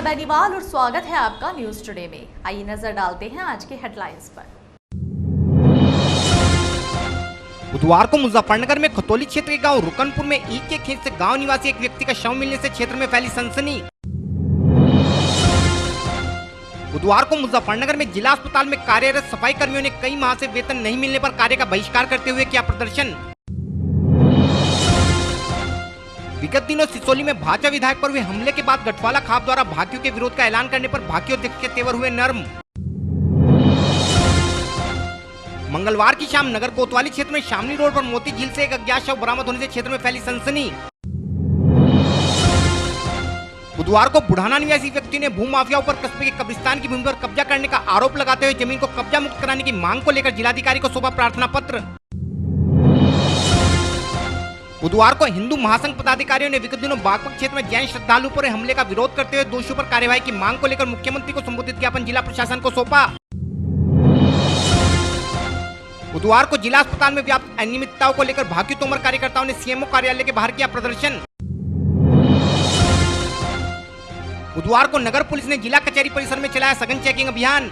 बेनीवाल और स्वागत है आपका न्यूज टुडे में। आइए नजर डालते हैं आज के हेडलाइंस पर। बुधवार को मुजफ्फरनगर में खतौली क्षेत्र के गांव रुकनपुर में ईंट के खेत से गांव निवासी एक व्यक्ति का शव मिलने से क्षेत्र में फैली सनसनी। बुधवार को मुजफ्फरनगर में जिला अस्पताल में कार्यरत सफाई कर्मियों ने कई माह से वेतन नहीं मिलने पर कार्य का बहिष्कार करते हुए किया प्रदर्शन। विगत दिनों सिसोली में भाजपा विधायक पर हुए हमले के बाद गठवाला खाप द्वारा भाकियों के विरोध का ऐलान करने पर भाकियों अध्यक्ष के तेवर हुए नर्म। मंगलवार की शाम नगर कोतवाली क्षेत्र में शामली रोड पर मोती झील से एक अज्ञात शव बरामद होने से क्षेत्र में फैली सनसनी। बुधवार को बुढ़ाना निवासी व्यक्ति ने भूमाफियाओं पर कस्बे के कब्रिस्तान की भूमि पर कब्जा करने का आरोप लगाते हुए जमीन को कब्जा मुक्त कराने की मांग को लेकर जिलाधिकारी को सौंपा प्रार्थना पत्र। बुधवार को हिंदू महासंघ पदाधिकारियों ने विगत दिनों बागपत क्षेत्र में जैन श्रद्धालुओं पर हमले का विरोध करते हुए दोषियों पर कार्यवाही की मांग को लेकर मुख्यमंत्री को संबोधित ज्ञापन जिला प्रशासन को सौंपा। बुधवार को जिला अस्पताल में व्याप्त अनियमितताओं को लेकर भाकियू तोमर कार्यकर्ताओं ने सीएमओ कार्यालय के बाहर किया प्रदर्शन। बुधवार को नगर पुलिस ने जिला कचहरी परिसर में चलाया सघन चेकिंग अभियान।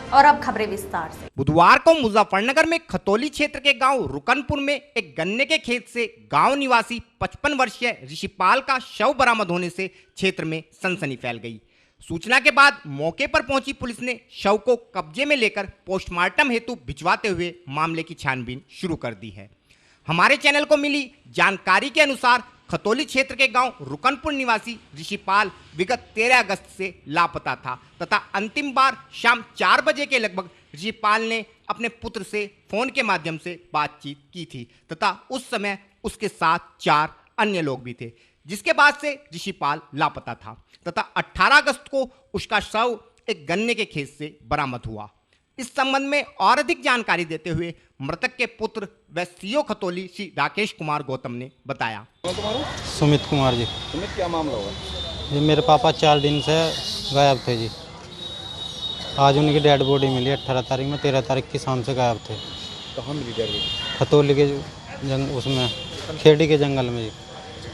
और अब खबरें विस्तार से। बुधवार को मुजफ्फरनगर में खतौली क्षेत्र के गांव रुकनपुर में एक गन्ने के खेत से गांव निवासी 55 वर्षीय ऋषिपाल का शव बरामद होने से क्षेत्र में सनसनी फैल गई। सूचना के बाद मौके पर पहुंची पुलिस ने शव को कब्जे में लेकर पोस्टमार्टम हेतु भिजवाते हुए मामले की छानबीन शुरू कर दी है। हमारे चैनल को मिली जानकारी के अनुसार खतौली क्षेत्र के गांव रुकनपुर निवासी ऋषिपाल विगत 13 अगस्त से लापता था तथा अंतिम बार शाम 4 बजे के लगभग ऋषिपाल ने अपने पुत्र से फोन के माध्यम से बातचीत की थी तथा उस समय उसके साथ 4 अन्य लोग भी थे, जिसके बाद से ऋषिपाल लापता था तथा 18 अगस्त को उसका शव एक गन्ने के खेत से बरामद हुआ। इस संबंध में और अधिक जानकारी देते हुए मृतक के पुत्र व सीओ खतौली श्री राकेश कुमार गौतम ने बताया। सुमित कुमार जी। सुमित, क्या मामला हुआ? जी मेरे पापा 4 दिन से गायब थे जी। आज उनकी डेड बॉडी मिली 18 तारीख में, 13 तारीख की शाम से गायब थे। कहाँ मिली डेड बॉडी? खतौली के उसमें खेड़ी के जंगल में जी।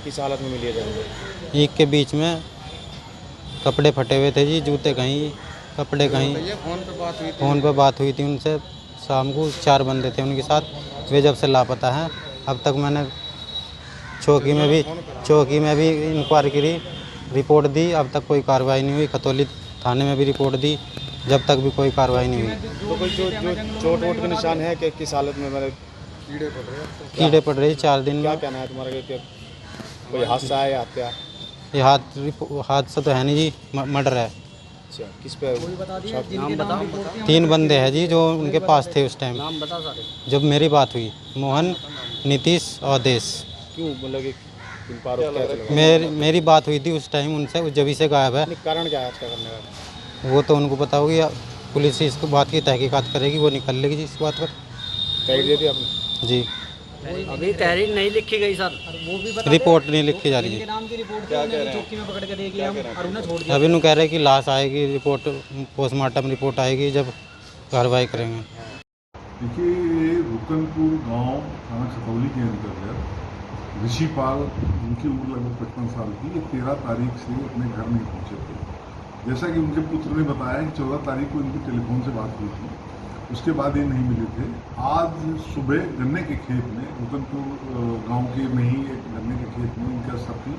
किस हालत में मिली है डेड बॉडी? ईख के बीच में, कपड़े फटे हुए थे जी, जूते कहीं, कपड़े कहीं। फ़ोन पे बात हुई थी उनसे। शाम को 4 बंदे थे उनके साथ। वे जब से लापता हैं, अब तक मैंने चौकी में भी इंक्वायरी करी, रिपोर्ट दी, अब तक कोई कार्रवाई नहीं हुई। खतौली थाने में भी रिपोर्ट दी, जब तक भी कोई कार्रवाई नहीं हुई। तो कोई जो चोट वोट के निशान है कि किस हालत में? मतलब कीड़े पड़ रहे 4 दिन में। क्या कहना है तुम्हारा कि कोई हादसा है या हत्या? ये हादसा तो है नहीं जी, मर्डर है। अच्छा, किस पे? नाम बता। 3 बंदे हैं जी जो उनके पास थे उस टाइम। नाम बता सारे। जब मेरी बात हुई, मोहन, नीतीश और देश। क्यों मतलब कि मेरी बात हुई थी उस टाइम उनसे, उस जभी से गायब है। कारण क्या है इसका करने का? वो तो उनको पता होगी, पुलिस इस बात की तहकीकात करेगी, वो निकल लेगी जी इस बात पर। तहरीर दे दी आपने? जी अभी तहरीर नहीं लिखी गई सर, वो भी रिपोर्ट नहीं लिखी जा रही है। नाम की रिपोर्ट चौकी में पकड़ के देगी हम और उन्हें छोड़ दिया। अभी उन्हें कह रहे हैं कि लाश आएगी, रिपोर्ट पोस्टमार्टम रिपोर्ट आएगी जब कार्रवाई करेंगे। देखिए, ये रुकनपुर गांव थाना खतौली के अंतर्गत ऋषिपाल, उनकी उम्र लगभग 55 साल की, ये 13 तारीख से अपने घर नहीं पहुंचे थे। जैसा कि उनके पुत्र ने बताया कि 14 तारीख को इनकी टेलीफोन से बात हुई थी, उसके बाद ये नहीं मिले थे। आज सुबह गन्ने के खेत में, रुकनपुर गांव के में ही एक गन्ने के खेत में इनका सबकी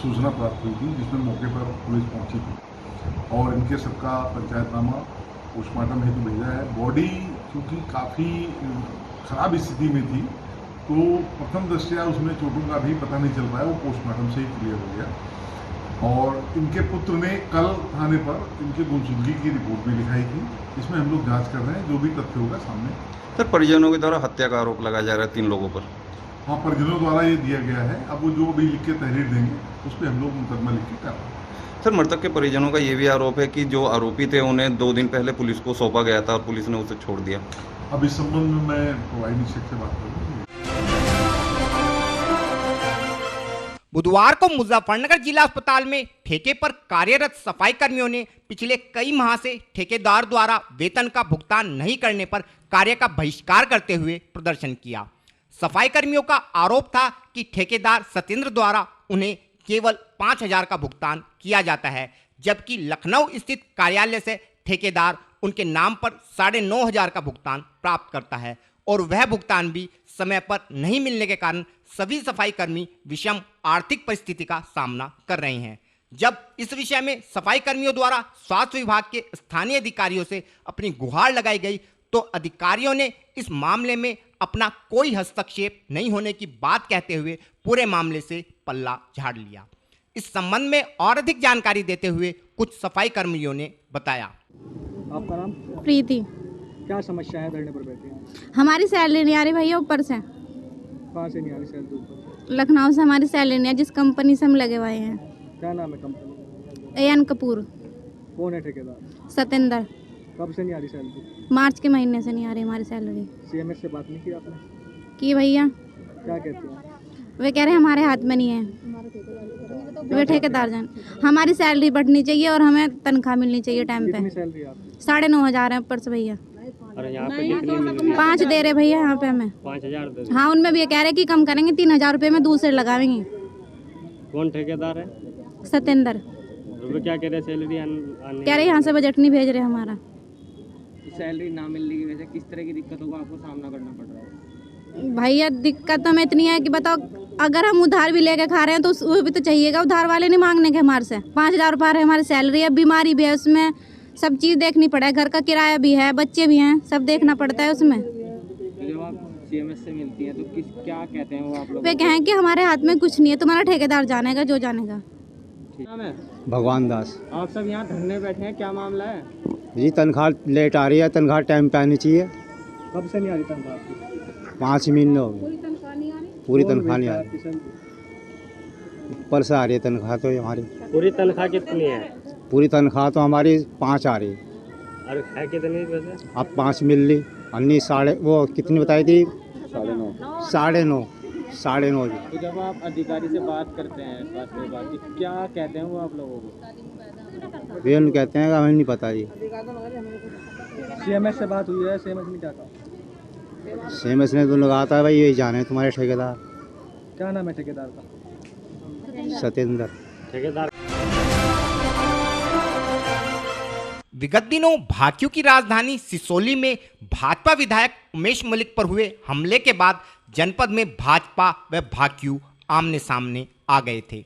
सूचना प्राप्त हुई थी, जिसमें मौके पर पुलिस पहुंची थी और इनके सबका पंचायतनामा पोस्टमार्टम हेतु भेजा है। बॉडी चूँकि काफ़ी खराब स्थिति में थी, तो प्रथम दृष्टया उसमें चोटों का भी पता नहीं चल पाया, वो पोस्टमार्टम से ही क्लियर हो गया। और इनके पुत्र ने कल थाने पर इनके गुमशुदगी की रिपोर्ट भी लिखाई थी। इसमें हम लोग जांच कर रहे हैं, जो भी तथ्य होगा सामने। सर, परिजनों के द्वारा हत्या का आरोप लगाया जा रहा है 3 लोगों पर। हाँ, परिजनों द्वारा ये दिया गया है। अब वो जो भी लिख के तहरीर देंगे उस पर हम लोग मुकदमा लिख के कर रहे हैं। सर, मृतक के परिजनों का ये भी आरोप है कि जो आरोपी थे उन्हें 2 दिन पहले पुलिस को सौंपा गया था और पुलिस ने उसे छोड़ दिया। अब इस संबंध में मैं प्रोवाइड निरीक्षक से बात करूँगा। बुधवार को मुजफ्फरनगर जिला अस्पताल में ठेके पर कार्यरत सफाई कर्मियों ने पिछले कई माह से ठेकेदार द्वारा वेतन का भुगतान नहीं करने पर कार्य का बहिष्कार करते हुए प्रदर्शन किया। सफाई कर्मियों का आरोप था कि ठेकेदार सत्येंद्र द्वारा उन्हें केवल 5,000 का भुगतान किया जाता है, जबकि लखनऊ स्थित कार्यालय से ठेकेदार उनके नाम पर 9,500 का भुगतान प्राप्त करता है और वह भुगतान भी समय पर नहीं मिलने के कारण सभी सफाई कर्मी विषम आर्थिक परिस्थिति का सामना कर रहे हैं। जब इस विषय में सफाई कर्मियों द्वारा स्वास्थ्य विभाग के स्थानीय अधिकारियों से अपनी गुहार लगाई गई तो अधिकारियों ने इस मामले में अपना कोई हस्तक्षेप नहीं होने की बात कहते हुए पूरे मामले से पल्ला झाड़ लिया। इस संबंध में और अधिक जानकारी देते हुए कुछ सफाई कर्मियों ने बताया। आपका नाम? प्रीति। क्या समस्या है, धरने पर बैठे हैं? हमारी सैलरी नहीं आ रही भैया ऊपर से। कहाँ से नहीं आ रही सैलरी ऊपर? लखनऊ से हमारी सैलरी नहीं है, जिस कंपनी से हम लगे हुए हैं। क्या नाम है कंपनी? AN कपूर। कौन है ठेकेदार? सतेंद्र। कब से नहीं आ रही सैलरी? मार्च के महीने से नहीं आ रही हमारी सैलरी। CMS से बात नहीं की आपने? की भैया, क्या कहते हैं? वे कह रहे हैं हमारे हाथ में नहीं है, वे ठेकेदार जान। हमारी सैलरी बढ़नी चाहिए और हमें तनख्वाह मिलनी चाहिए टाइम पे। कितनी सैलरी आपकी? 9,500 है ऊपर से भैया। और यहाँ पे कितनी मिल रही है? 5 दे रहे भैया यहाँ पे हमें। 5,000 दे दो। हाँ, उनमें भी ये कह रहे कि कम करेंगे, 3,000 रुपये में दूसरे लगाएंगे। कौन ठेकेदार है? सतेंद्र। वो क्या कह रहे हैं सैलरी कह रहे यहाँ से बजट नहीं भेज रहे हमारा। सैलरी ना मिलने की वजह से किस तरह की दिक्कतों का आपको सामना करना पड़ रहा है? भैया दिक्कत हमें इतनी है कि बताओ, अगर हम उधार भी लेके खा रहे हैं तो वो भी तो चाहिएगा, उधार वाले नहीं मांगने के हमारे से। 5,000 रुपये हमारी सैलरी है, बीमारी भी है उसमें, सब चीज़ देखनी पड़ा है, घर का किराया भी है, बच्चे भी हैं, सब देखना पड़ता है उसमें। तो जब आप CMS से मिलती है तो क्या कहते हैं वो आप लोग? वे कहें कि हमारे हाथ में कुछ नहीं है, तुम्हारा ठेकेदार जानेगा जो जानेगा। नाम है? भगवान दास। आप सब यहाँ धरने बैठे हैं, क्या मामला है? जी तनख्वाह लेट आ रही है, तनख्वाह टाइम पे आनी चाहिए। कब से नहीं आ रही तनख्वाह आपकी? 5 महीने हो गए, पूरी तनख्वाह नहीं आ रही। ऊपर से आ रही है तनख्वाह तो हमारी। पूरी तनख्वाह कितनी है? पूरी तनख्वाह तो हमारी 5 आ रही है। और है कितनी वैसे? अब 5 मिल ली, अन्नी साढ़े वो कितनी बताई थी? 9.5 जी। तो जब आप अधिकारी से बात करते हैं स्वास्थ्य विभाग की, क्या कहते हैं वो आप लोगों को? वे उन्हें कहते हैं कि हमें नहीं पता जी। CMS से बात हुई है, CMS ने क्या कहा? CMS ने तो लगा था भाई यही जाने तुम्हारे ठेकेदार। क्या नाम है ठेकेदार का? सतेंद्र। ठेकेदार। विगत दिनों भाकियू की राजधानी सिसोली में भाजपा विधायक उमेश मलिक पर हुए हमले के बाद जनपद में भाजपा व भाकियू आमने सामने आ गए थे।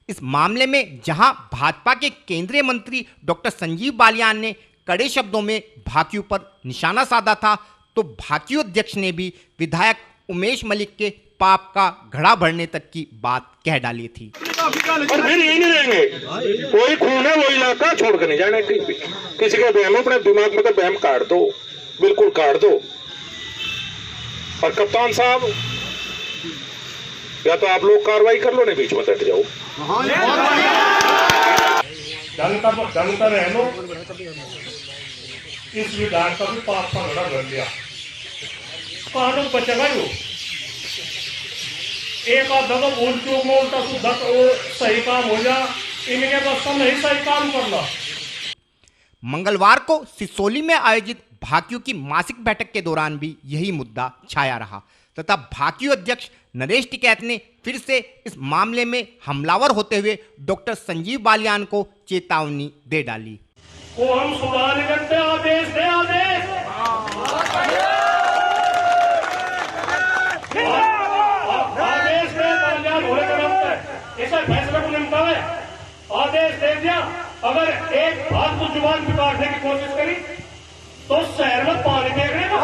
इस मामले में जहां भाजपा के केंद्रीय मंत्री डॉक्टर संजीव बालियान ने कड़े शब्दों में भाकियू पर निशाना साधा था, तो भाकियू अध्यक्ष ने भी विधायक उमेश मलिक के पाप का घड़ा भरने तक की बात कह डाली थी। और फिर यही नहीं रहेंगे, कोई खून है वो इलाका छोड़ कर नहीं जाने। किसी के बहम अपने दिमाग में तो बहम काट दो, बिल्कुल काट दो। और कप्तान साहब, या तो आप लोग कार्रवाई कर लो, नहीं बीच में हट जाओ। जनता रह लो, इस विधायक का भी पाप का घड़ा भर लिया। कानून बचेगा यो, एक आधा तो भूल चूक मोलता सुधा सही काम हो जा, इनके बस नहीं सही काम करना। मंगलवार को सिसोली में आयोजित भाकियू की मासिक बैठक के दौरान भी यही मुद्दा छाया रहा तथा भाकियू अध्यक्ष नरेश टिकैत ने फिर से इस मामले में हमलावर होते हुए डॉक्टर संजीव बालियान को चेतावनी दे डाली। वो हम सुधार करते, आदेश दे, आदेश ऐसा फैसला को निपटावे, आदेश दे दिया। अगर एक फालतू जुबान बिगाड़ने की कोशिश करी तो शहर में पानी फेंकने का।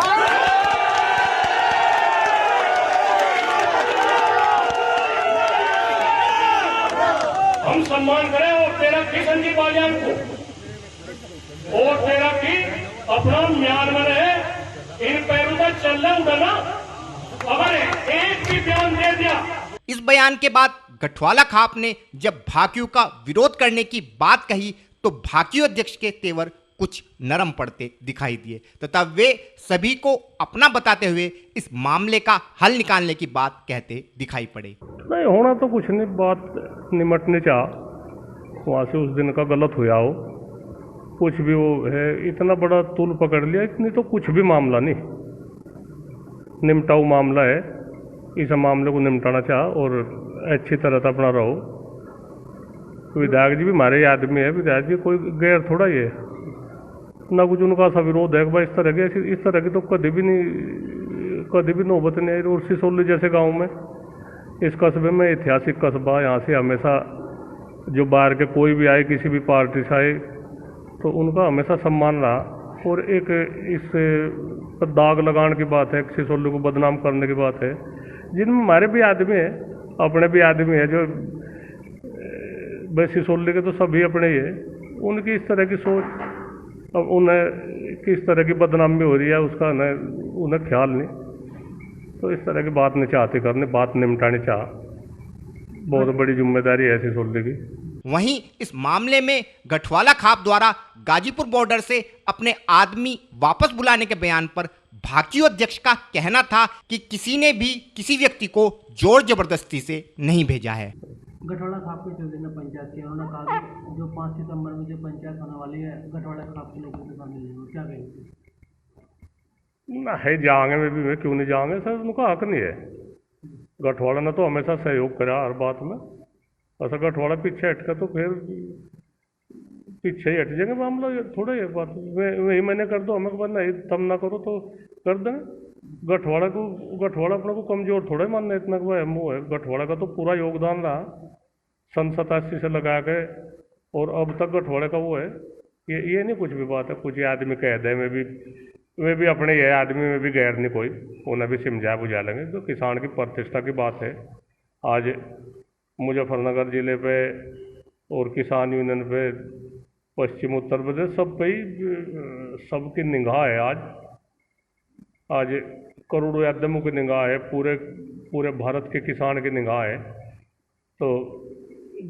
हम सम्मान करें और तेरा की संजीव बालियान को, और तेरा की अपना म्यान में रहे, इन पैरों पर चलना उड़ना। अगर एक भी बयान दे दिया। इस बयान के बाद गठवाला खाप ने जब भाकियू का विरोध करने की बात कही तो भाकियू अध्यक्ष के तेवर कुछ नरम पड़ते दिखाई दिए तथा वे सभी को अपना बताते हुए इस मामले का हल निकालने की बात कहते दिखाई पड़े। नहीं होना तो कुछ नहीं, बात निमटने चाह वहाँ से उस दिन का गलत हुआ हो, कुछ भी वो है, इतना बड़ा तूल पकड़ लिया, इतनी तो कुछ भी मामला नहीं, निमटाऊ मामला है। इस मामले को निमटाना चाह और अच्छी तरह से अपना रहो, विधायक जी भी हमारे आदमी है, विधायक जी कोई गैर थोड़ा ही है ना, कुछ उनका सा विरोध है। भाई इस तरह की तो कभी भी नौबत नहीं आई। और सिसोली जैसे गांव में, इस कस्बे में ऐतिहासिक कस्बा, यहाँ से हमेशा जो बाहर के कोई भी आए, किसी भी पार्टी से आए, तो उनका हमेशा सम्मान रहा। और एक इस पर दाग लगाने की बात है, सिसोली को बदनाम करने की बात है, जिनमें हमारे भी आदमी है, अपने भी आदमी है, जो भाई सिसोली के तो सभी अपने ही है, उनकी इस तरह की सोच, अब उन्हें किस तरह की बदनामी हो रही है उसका उन्हें ख्याल नहीं, तो इस तरह की बात नहीं चाहते करने, बात निपटानी चाह, बहुत बड़ी जिम्मेदारी है सिसोली की। वहीं इस मामले में गठवाला खाप द्वारा गाजीपुर बॉर्डर से अपने आदमी वापस बुलाने के बयान पर भाकयू अध्यक्ष का कहना था कि किसी ने भी किसी व्यक्ति को जोर जबरदस्ती से नहीं भेजा है। गठवाड़ा खाप के चौधरी ने पंचायत किया, उन्होंने कहा कि जो 5 सितंबर में जो पंचायत होने वाली है, गठवाड़ा खाप के लोगों के सामने नहीं, क्या कहेंगे? ना है जाएंगे, में भी मैं क्यों नहीं जाएंगे सर, उनका हक नहीं है। गठवाड़ा ने तो हमेशा सहयोग करा हर बात में, ऐसा गठवाड़ा पीछे हटका तो फिर पीछे ही हट जाएंगे मामला, थोड़ा ही बात वही मैंने कर दो, हमें नहीं तब ना करो तो कर देंगे। गठवाड़ा अपने को कमजोर थोड़ा ही मानना, इतना वो है। गठवाड़ा का तो पूरा योगदान रहा सन 87 से लगा के, और अब तक गठवाड़े का वो है, ये नहीं कुछ भी बात है, कुछ आदमी कह दे, वे भी अपने ये आदमी में भी गैर नहीं कोई, उन्हें भी समझा बुझा लेंगे। तो किसान की प्रतिष्ठा की बात है। आज मुजफ्फरनगर जिले पे और किसान यूनियन पे, पश्चिम उत्तर प्रदेश, सब पे ही सबकी निगाह है। आज करोड़ों आदमियों की निगाह है, पूरे भारत के किसान की निगाह है। तो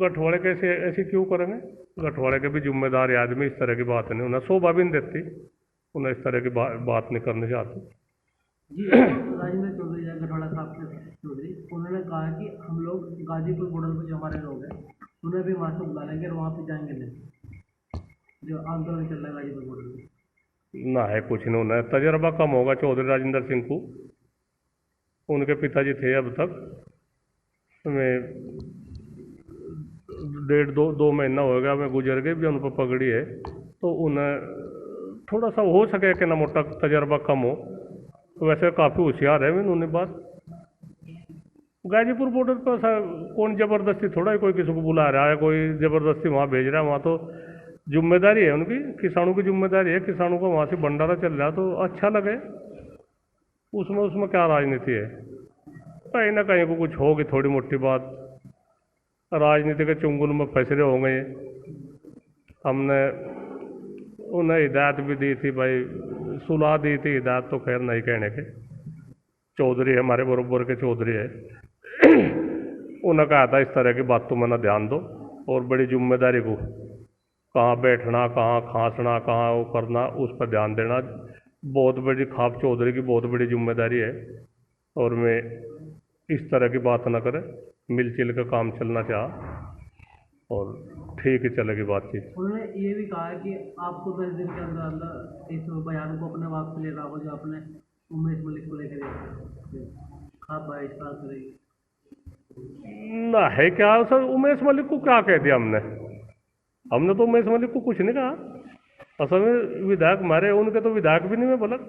गठवाड़े कैसे ऐसे क्यों करेंगे? गठवाड़े के भी जिम्मेदार आदमी इस तरह की बात नहीं, उन्हें शोभा भी नहीं देती, उन्हें इस तरह की बात नहीं करनी चाहते। जी, राजेंद्र चौधरी गठवाड़ा खाप के चौधरी, उन्होंने कहा कि हम लोग गाजीपुर बॉर्डर पर जो हमारे लोग हैं उन्हें भी वहाँ से बुला लेंगे और वहाँ पे जाएंगे नहीं, जो आंदोलन चल रहा है गाजीपुर बॉर्डर में। ना है कुछ नहीं, उन्हें तजर्बा कम होगा चौधरी राजेंद्र सिंह को, उनके पिताजी थे अब तक, मैं 1.5-2 महीना हो गया मैं गुजर गए भी, उन पर पगड़ी है, तो उन्हें थोड़ा सा हो सके कि ना मोटा तजर्बा कम हो, वैसे काफ़ी होशियार है। उन्होंने बात गाजीपुर बॉर्डर पर कौन ज़बरदस्ती थोड़ा ही कोई किसी को बुला रहा है, कोई ज़बरदस्ती वहाँ भेज रहा है, वहाँ तो जिम्मेदारी है उनकी, किसानों की जिम्मेदारी है, किसानों का वहाँ से भंडारा चल रहा तो अच्छा लगे, उसमें क्या राजनीति है? कहीं ना कहीं को कुछ होगी थोड़ी मोटी बात, राजनीति के चुंगल में फैसले हो गए। हमने उन्हें हिदायत भी दी थी भाई, सुलह दी थी, हिदायत तो खैर नहीं कहने के, चौधरी है हमारे बराबर के चौधरी है, उन्हें कहा था इस तरह की बातों में ना ध्यान दो, और बड़ी जिम्मेदारी को कहाँ बैठना, कहाँ खांसना, कहाँ वो करना, उस पर ध्यान देना, बहुत बड़ी खाप चौधरी की बहुत बड़ी जिम्मेदारी है। और मैं इस तरह की बात ना करें, मिलजुल का काम चलना चाह और ठीक ही चलेगी बातचीत। उन्होंने ये भी कहा है कि आपको 10 दिन के अंदर अंदर इस बयान को अपने वापस ले रहा हो, जो आपने उमेश मलिक को लेकर आप बहिष्कार करेगी। ना है क्या सर, उमेश मलिक को क्या कह दिया हमने तो उमेश मलिक को कुछ नहीं कहा। असल में विधायक हमारे, उनके तो विधायक भी नहीं है बलक,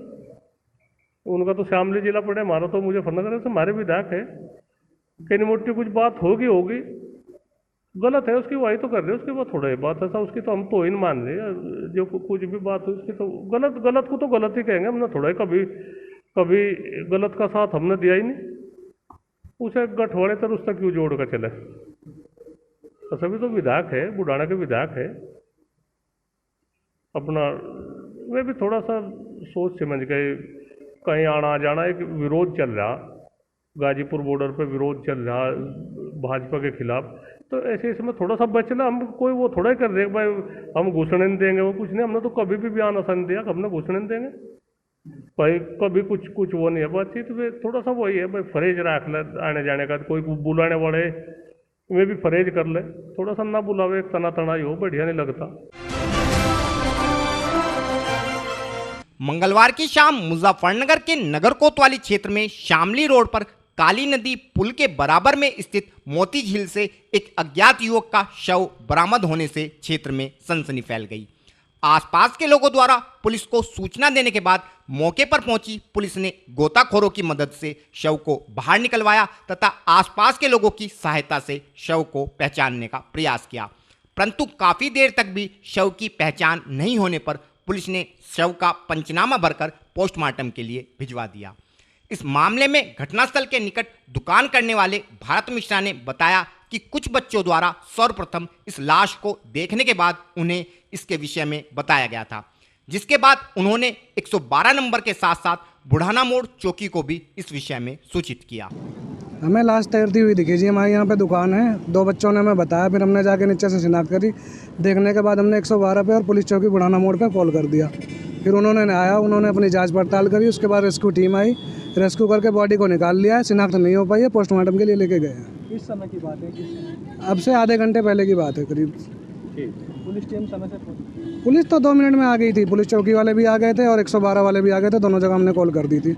उनका तो शामली जिला पड़े, हमारा तो मुजफ्फरनगर से हमारे विधायक है। कहीं मोटी कुछ बात होगी गलत है उसकी, वही तो कर रहे हैं, उसकी बात थोड़ा ही बात ऐसा उसकी तो हम तो ही नहीं मान रहे, जो कुछ भी बात हुई उसकी तो गलत को तो गलत ही कहेंगे। हमने थोड़ा ही कभी गलत का साथ हमने दिया ही नहीं, उसे गठवाड़े तर उस तक क्यों जोड़ कर चले। तो सभी तो विधायक है, बुढ़ाना के विधायक है अपना, वे भी थोड़ा सा सोच समझ गए, कहीं आना जाना, एक विरोध चल रहा गाजीपुर बॉर्डर पे, विरोध चल रहा भाजपा के खिलाफ, तो ऐसे इसमें थोड़ा सा बचना, हम कोई वो थोड़ा ही कर रहे भाई हम घुसने नहीं देंगे, वो कुछ नहीं, हमने तो कभी भी बयान आसान दिया, हमने घुसने नहीं देंगे भाई, कभी कुछ वो नहीं है बातचीत। वे थोड़ा सा वही है भाई, फरेज रख ले आने जाने का, कोई बुलाने वाले वे भी फरेज कर ले, थोड़ा सा ना बुलावे, तना ही हो, बढ़िया नहीं लगता। मंगलवार की शाम मुजफ्फरनगर के नगर कोतवाली क्षेत्र में शामली रोड पर काली नदी पुल के बराबर में स्थित मोती झील से एक अज्ञात युवक का शव बरामद होने से क्षेत्र में सनसनी फैल गई। आसपास के लोगों द्वारा पुलिस को सूचना देने के बाद मौके पर पहुंची पुलिस ने गोताखोरों की मदद से शव को बाहर निकलवाया तथा आसपास के लोगों की सहायता से शव को पहचानने का प्रयास किया, परंतु काफी देर तक भी शव की पहचान नहीं होने पर पुलिस ने शव का पंचनामा भरकर पोस्टमार्टम के लिए भिजवा दिया। इस मामले में घटनास्थल के निकट दुकान करने वाले भारत मिश्रा ने बताया कि कुछ बच्चों द्वारा सर्वप्रथम इस लाश को देखने के बाद उन्हें इसके विषय में बताया गया था, जिसके बाद उन्होंने 112 नंबर के साथ साथ बुढ़ाना मोड़ चौकी को भी इस विषय में सूचित किया। हमें लाश तैरती हुई दिखी जी, हमारे यहाँ पे दुकान है, 2 बच्चों ने हमें बताया, फिर हमने जाके नीचे से शिनाख्त करी। देखने के बाद हमने 112 पे और पुलिस चौकी बुढ़ाना मोड़ पे कॉल कर दिया। फिर उन्होंने आया, उन्होंने अपनी जांच पड़ताल करी, उसके बाद रेस्क्यू टीम आई, रेस्क्यू करके बॉडी को निकाल लिया है, शिनाख्त नहीं हो पाई है, पोस्टमार्टम के लिए लेके गए हैं। किस समय की बात है? अब से आधे घंटे पहले की बात है करीब। पुलिस टीम समय से पहुंची? पुलिस तो 2 मिनट में आ गई थी, पुलिस चौकी वाले भी आ गए थे और 112 वाले भी आ गए थे, दोनों जगह हमने कॉल कर दी थी।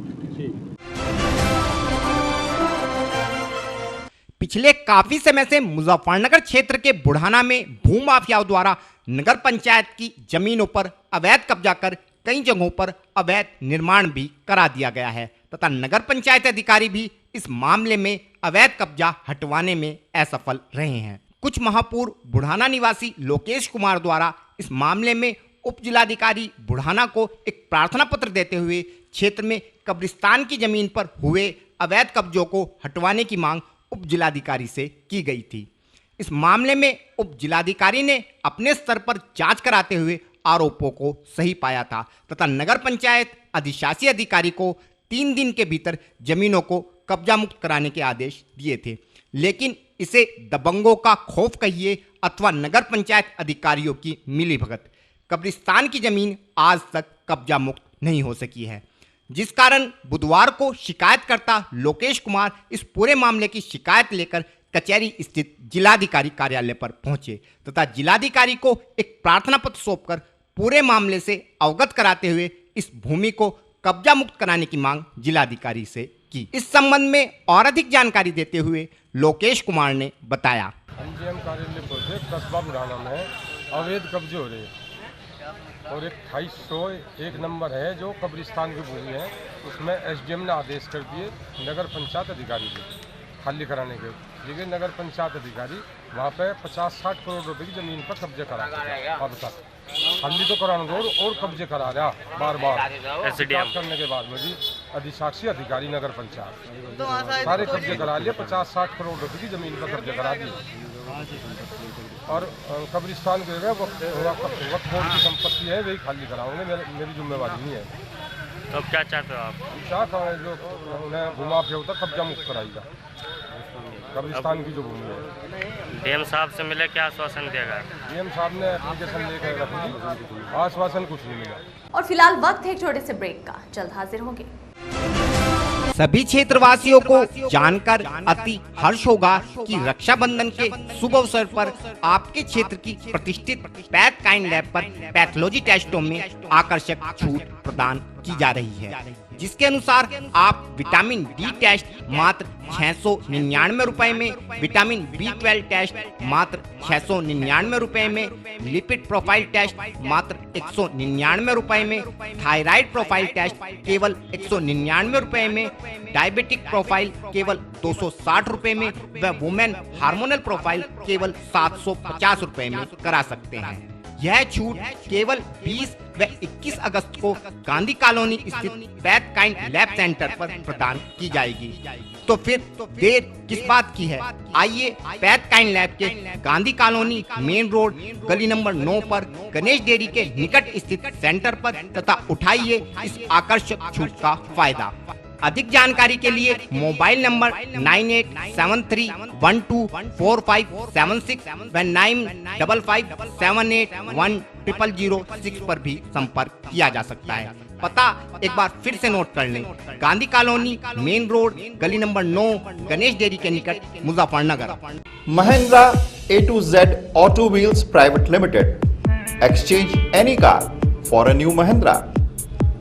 पिछले काफी समय से मुजफ्फरनगर क्षेत्र के बुढ़ाना में भूमाफियाओं द्वारा नगर पंचायत की जमीनों पर अवैध कब्जा कर कई जगहों पर अवैध निर्माण भी करा दिया गया है तथा नगर पंचायत अधिकारी भी इस मामले में अवैध कब्जा हटवाने में असफल रहे हैं। कुछ माह पूर्व बुढ़ाना निवासी लोकेश कुमार द्वारा इस मामले में उप जिलाधिकारी बुढ़ाना को एक प्रार्थना पत्र देते हुए क्षेत्र में कब्रिस्तान की जमीन पर हुए अवैध कब्जों को हटवाने की मांग उप जिलाधिकारी से की गई थी। इस मामले में उप जिलाधिकारी ने अपने स्तर पर जांच कराते हुए आरोपों को सही पाया था तथा नगर पंचायत अधिशासी अधिकारी को 3 दिन के भीतर जमीनों को कब्जा मुक्त कराने के आदेश दिए थे, लेकिन इसे दबंगों का खौफ कहिए अथवा नगर पंचायत अधिकारियों की मिलीभगत, कब्रिस्तान की जमीन आज तक कब्जा मुक्त नहीं हो सकी है, जिस कारण बुधवार को शिकायतकर्ता लोकेश कुमार इस पूरे मामले की शिकायत लेकर कचहरी स्थित जिलाधिकारी कार्यालय पर पहुंचे तथा जिलाधिकारी को एक प्रार्थना पत्र सौंपकर पूरे मामले से अवगत कराते हुए इस भूमि को कब्जा मुक्त कराने की मांग जिलाधिकारी से की। इस संबंध में और अधिक जानकारी देते हुए लोकेश कुमार ने बताया, एमजीएम कार्यालय प्रोजेक्ट कस्बा बुढ़ाना में अवैध कब्जे हो रहे हैं और एक 2801 नंबर है जो कब्रिस्तान की भूमि है, उसमें एसडीएम ने आदेश कर दिए नगर पंचायत अधिकारी को खाली कराने के, लेकिन नगर पंचायत अधिकारी वहाँ पे 50-60 करोड़ रुपए की जमीन पर कब्जे करा रहा अब तक खाली तो कराने दो और कब्जे करा रहा बार एसडीएम करने के बाद में भी अधिशासी अधिकारी नगर पंचायत सारे कब्जे करा लिए, 50-60 करोड़ रुपए की जमीन पर कब्जे करा दिए और कब्रिस्तान के वक्फ बोर्ड की संपत्ति है वही खाली कराओगे, मेरी जिम्मेवारी नहीं है। तो अब क्या चाहते हो आप? चाहता हूँ जो उन्हें घुमा-फिरा तक कब्जा मुक्त कराएगा कब्रिस्तान की जो भूमि है। डीएम साहब से मिले, क्या आश्वासन दिया गया? डीएम साहब ने एप्लीकेशन लेकर रख ली, आश्वासन कुछ नहीं मिला। और फिलहाल वक्त है एक छोटे से ब्रेक का, जल्द हाजिर होंगे। सभी क्षेत्रवासियों को जानकर अति हर्ष होगा कि रक्षाबंधन के शुभ अवसर पर आपके क्षेत्र की प्रतिष्ठित पैथ काइंड लैब पर पैथोलॉजी टेस्टों में आकर्षक छूट प्रदान की जा रही है, जिसके अनुसार आप विटामिन डी टेस्ट मात्र 699 रुपए में, विटामिन B12 टेस्ट मात्र 699 रुपए में, लिपिड प्रोफाइल टेस्ट मात्र 199 रुपए में, थायराइड प्रोफाइल टेस्ट केवल 199 रुपए में, डायबिटिक प्रोफाइल केवल 260 रुपए में व वुमेन हार्मोनल प्रोफाइल केवल 750 रुपए में करा सकते हैं। यह छूट केवल 20 व 21 अगस्त को गांधी कॉलोनी स्थित पैथ काइंड लैब सेंटर पर प्रदान की जाएगी। तो फिर देर किस बात की है, आइए पैथ काइंड लैब के गांधी कॉलोनी मेन रोड गली नंबर 9 पर गणेश डेयरी के निकट स्थित सेंटर पर तथा उठाइए इस आकर्षक छूट का फायदा। अधिक जानकारी के लिए मोबाइल नंबर 9873124576 व 9557810006 पर भी संपर्क किया जा सकता है। पता एक बार फिर से नोट कर लें, गांधी कॉलोनी मेन रोड गली नंबर 9 गणेश डेयरी के निकट Muzaffarnagar. Mahindra A to Z auto wheels private limited, exchange any car for a new Mahindra.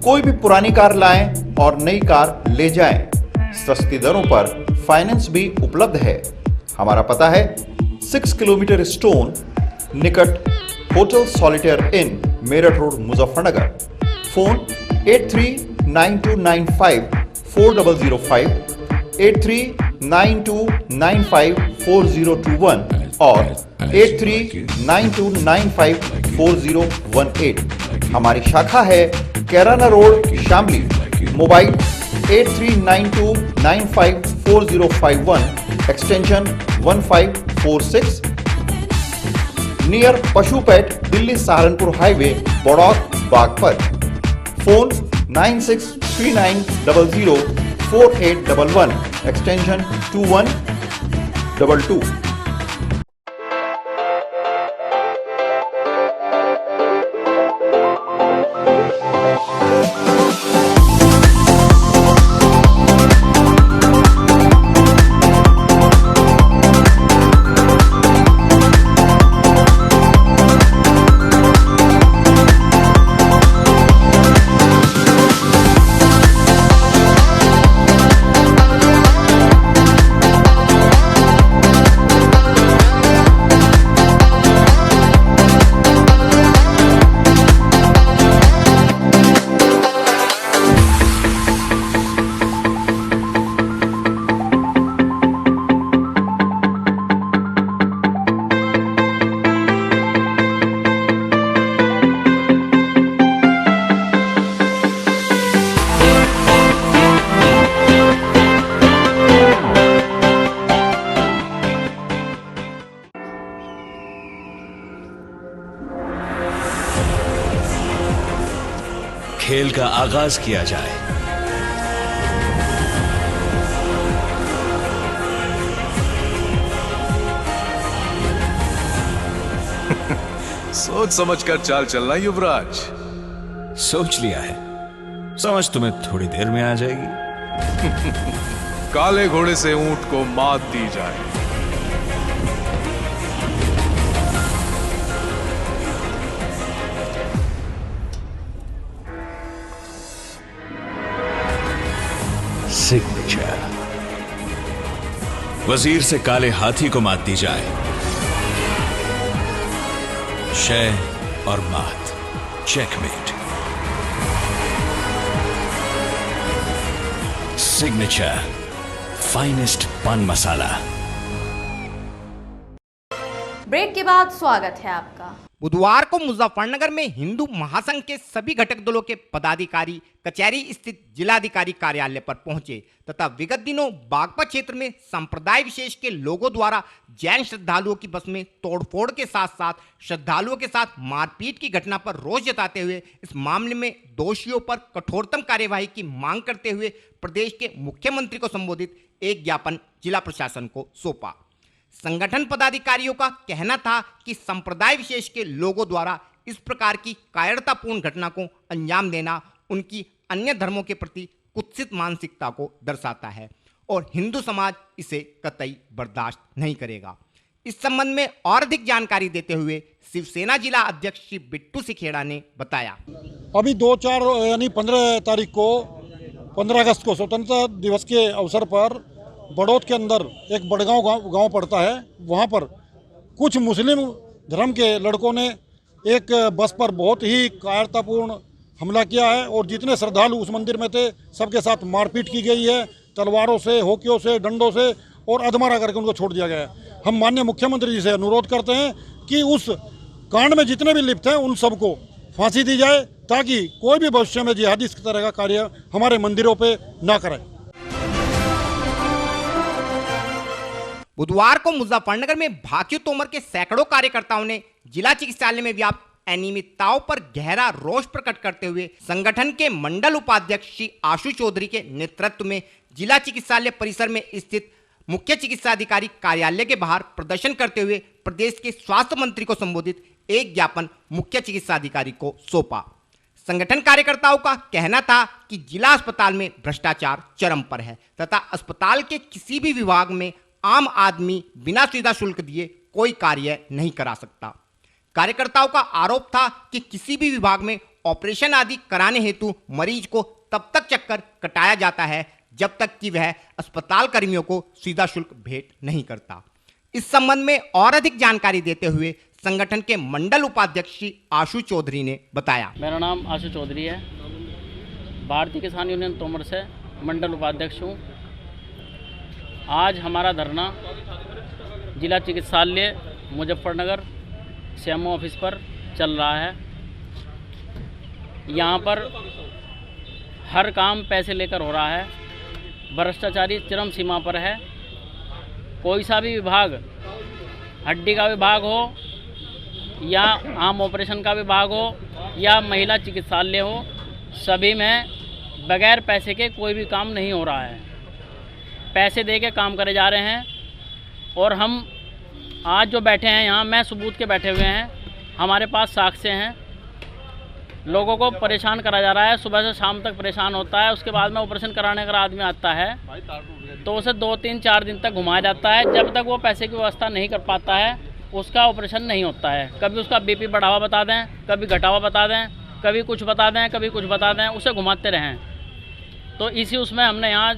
कोई भी पुरानी कार लाएं और नई कार ले जाएं, सस्ती दरों पर फाइनेंस भी उपलब्ध है। हमारा पता है 6 किलोमीटर स्टोन निकट hotel Solitaire Inn Meerut road Muzaffarnagar. Phone 8392954005, 8392954021 और 8392954018। हमारी शाखा है Kairana road Shamli. Mobile 8392954051 extension 1546 near पशुपेट Delhi Saharanpur highway Baraud Baghpat. Phone 9639004811 extension 2122। खेल का आगाज किया जाए। सोच समझकर चाल चलना युवराज। सोच लिया है, समझ तुम्हें थोड़ी देर में आ जाएगी। काले घोड़े से ऊंट को मात दी जाए। सिग्नेचर। वजीर से काले हाथी को मात दी जाए। शय और मात, चेकमेट। सिग्नेचर फाइनेस्ट पान मसाला। ब्रेक के बाद स्वागत है आपका। बुधवार को मुजफ्फरनगर में हिंदू महासंघ के सभी घटक दलों के पदाधिकारी कचहरी स्थित जिलाधिकारी कार्यालय पर पहुंचे तथा विगत दिनों बागपत क्षेत्र में संप्रदाय विशेष के लोगों द्वारा जैन श्रद्धालुओं की बस में तोड़फोड़ के साथ साथ श्रद्धालुओं के साथ मारपीट की घटना पर रोष जताते हुए इस मामले में दोषियों पर कठोरतम कार्यवाही की मांग करते हुए प्रदेश के मुख्यमंत्री को संबोधित एक ज्ञापन जिला प्रशासन को सौंपा। संगठन पदाधिकारियों का कहना था कि संप्रदाय विशेष के लोगों द्वारा इस प्रकार की कायरतापूर्ण घटना को अंजाम देना उनकी अन्य धर्मों के प्रति कुत्सित मानसिकता को दर्शाता है और हिंदू समाज इसे कतई बर्दाश्त नहीं करेगा। इस संबंध में और अधिक जानकारी देते हुए शिवसेना जिला अध्यक्ष श्री बिट्टू सिखेड़ा ने बताया। अभी 2-4 यानी 15 तारीख को 15 अगस्त को स्वतंत्रता दिवस के अवसर पर बड़ौद के अंदर एक बड़गांव गांव पड़ता है। वहां पर कुछ मुस्लिम धर्म के लड़कों ने एक बस पर बहुत ही कायरतापूर्ण हमला किया है और जितने श्रद्धालु उस मंदिर में थे सबके साथ मारपीट की गई है, तलवारों से, होकियों से, डंडों से और अधमरा करके उनको छोड़ दिया गया है। हम माननीय मुख्यमंत्री जी से अनुरोध करते हैं कि उस कांड में जितने भी लिप्त हैं उन सबको फांसी दी जाए ताकि कोई भी भविष्य में जिहादी इस तरह का कार्य हमारे मंदिरों पे ना करे। बुधवार को मुजफ्फरनगर में भाकियू तोमर के सैकड़ों कार्यकर्ताओं ने जिला चिकित्सालय में व्याप्त अनियमितताओं पर गहरा रोष प्रकट करते हुए संगठन के मंडल उपाध्यक्ष श्री आशु चौधरी के नेतृत्व में जिला चिकित्सालय परिसर में स्थित मुख्य चिकित्साधिकारी कार्यालय के बाहर प्रदर्शन करते हुए प्रदेश के स्वास्थ्य मंत्री को संबोधित एक ज्ञापन मुख्य चिकित्साधिकारी को सौंपा। संगठन कार्यकर्ताओं का कहना था कि जिला अस्पताल में भ्रष्टाचार चरम पर है तथा अस्पताल के किसी भी विभाग में आम आदमी बिना सुविधा शुल्क दिए कोई कार्य नहीं करा सकता। कार्यकर्ताओं का आरोप था कि किसी भी विभाग में ऑपरेशन आदि कराने हेतु मरीज को तब तक चक्कर कटाया जाता है जब तक कि वह अस्पताल कर्मियों को सीधा शुल्क भेंट नहीं करता। इस संबंध में और अधिक जानकारी देते हुए संगठन के मंडल उपाध्यक्ष श्री आशु चौधरी ने बताया। मेरा नाम आशु चौधरी है, भारतीय किसान यूनियन तोमर से मंडल उपाध्यक्ष हूँ। आज हमारा धरना जिला चिकित्सालय मुजफ्फरनगर सीएमओ ऑफिस पर चल रहा है। यहाँ पर हर काम पैसे लेकर हो रहा है, भ्रष्टाचारी चरम सीमा पर है। कोई सा भी विभाग, हड्डी का विभाग हो या आम ऑपरेशन का विभाग हो या महिला चिकित्सालय हो, सभी में बगैर पैसे के कोई भी काम नहीं हो रहा है। पैसे दे के काम करे जा रहे हैं। और हम आज जो बैठे हैं यहाँ, मैं सबूत के बैठे हुए हैं, हमारे पास साक्ष्य हैं। लोगों को परेशान करा जा रहा है, सुबह से शाम तक परेशान होता है। उसके बाद में ऑपरेशन कराने का आदमी आता है तो उसे 2-3-4 दिन तक घुमाया जाता है। जब तक वो पैसे की व्यवस्था नहीं कर पाता है उसका ऑपरेशन नहीं होता है। कभी उसका बीपी बढ़ावा बता दें, कभी घटावा बता दें, कभी कुछ बता दें, कभी कुछ बता दें, उसे घुमाते रहें। तो इसी उसमें हमने यहाँ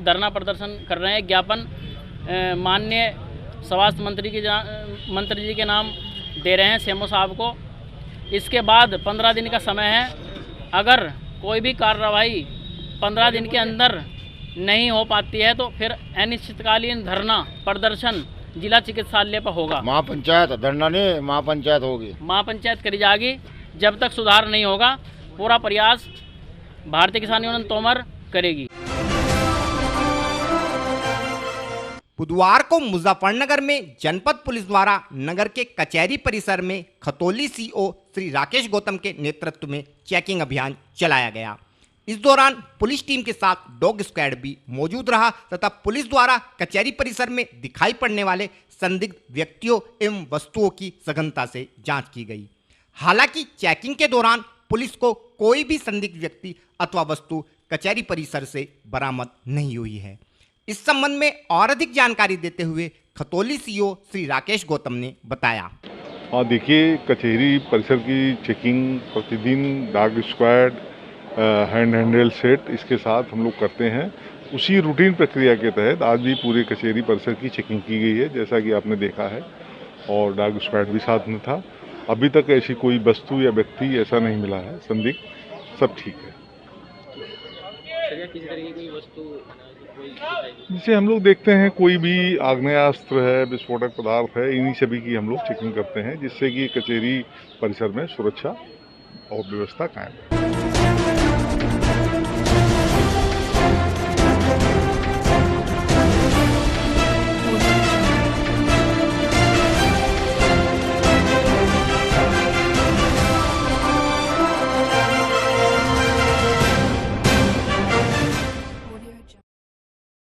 धरना प्रदर्शन कर रहे हैं। ज्ञापन माननीय स्वास्थ्य मंत्री जी के नाम दे रहे हैं सीएमओ साहब को। इसके बाद 15 दिन का समय है। अगर कोई भी कार्रवाई 15 दिन के अंदर नहीं हो पाती है तो फिर अनिश्चितकालीन धरना प्रदर्शन जिला चिकित्सालय पर होगा। महापंचायत धरना नहीं, महापंचायत होगी, महापंचायत करी जाएगी। जब तक सुधार नहीं होगा पूरा प्रयास भारतीय किसान यूनियन तोमर करेगी। बुधवार को मुजफ्फरनगर में जनपद पुलिस द्वारा नगर के कचहरी परिसर में खतौली सीओ श्री राकेश गौतम के नेतृत्व में चेकिंग अभियान चलाया गया। इस दौरान पुलिस टीम के साथ डॉग स्क्वाड भी मौजूद रहा तथा पुलिस द्वारा कचहरी परिसर में दिखाई पड़ने वाले संदिग्ध व्यक्तियों एवं वस्तुओं की सघनता से जांच की गई। हालांकि चेकिंग के दौरान पुलिस को कोई भी संदिग्ध व्यक्ति अथवा वस्तु कचहरी परिसर से बरामद नहीं हुई है। इस संबंध में और अधिक जानकारी देते हुए खतौली सीओ श्री राकेश गौतम ने बताया। हाँ, देखिए, कचहरी परिसर की चेकिंग प्रतिदिन डॉग स्क्वाड, हैंडल सेट, इसके साथ हम लोग करते हैं। उसी रूटीन प्रक्रिया के तहत आज भी पूरे कचहरी परिसर की चेकिंग की गई है, जैसा कि आपने देखा है, और डॉग स्क्वाड भी साथ में था। अभी तक ऐसी कोई वस्तु या व्यक्ति ऐसा नहीं मिला है संदिग्ध, सब ठीक है। किसी तरीके की वस्तु जिसे हम लोग देखते हैं कोई भी आग्नेयास्त्र है, विस्फोटक पदार्थ है, इन्हीं सभी की हम लोग चेकिंग करते हैं, जिससे कि कचहरी परिसर में सुरक्षा और व्यवस्था कायम है।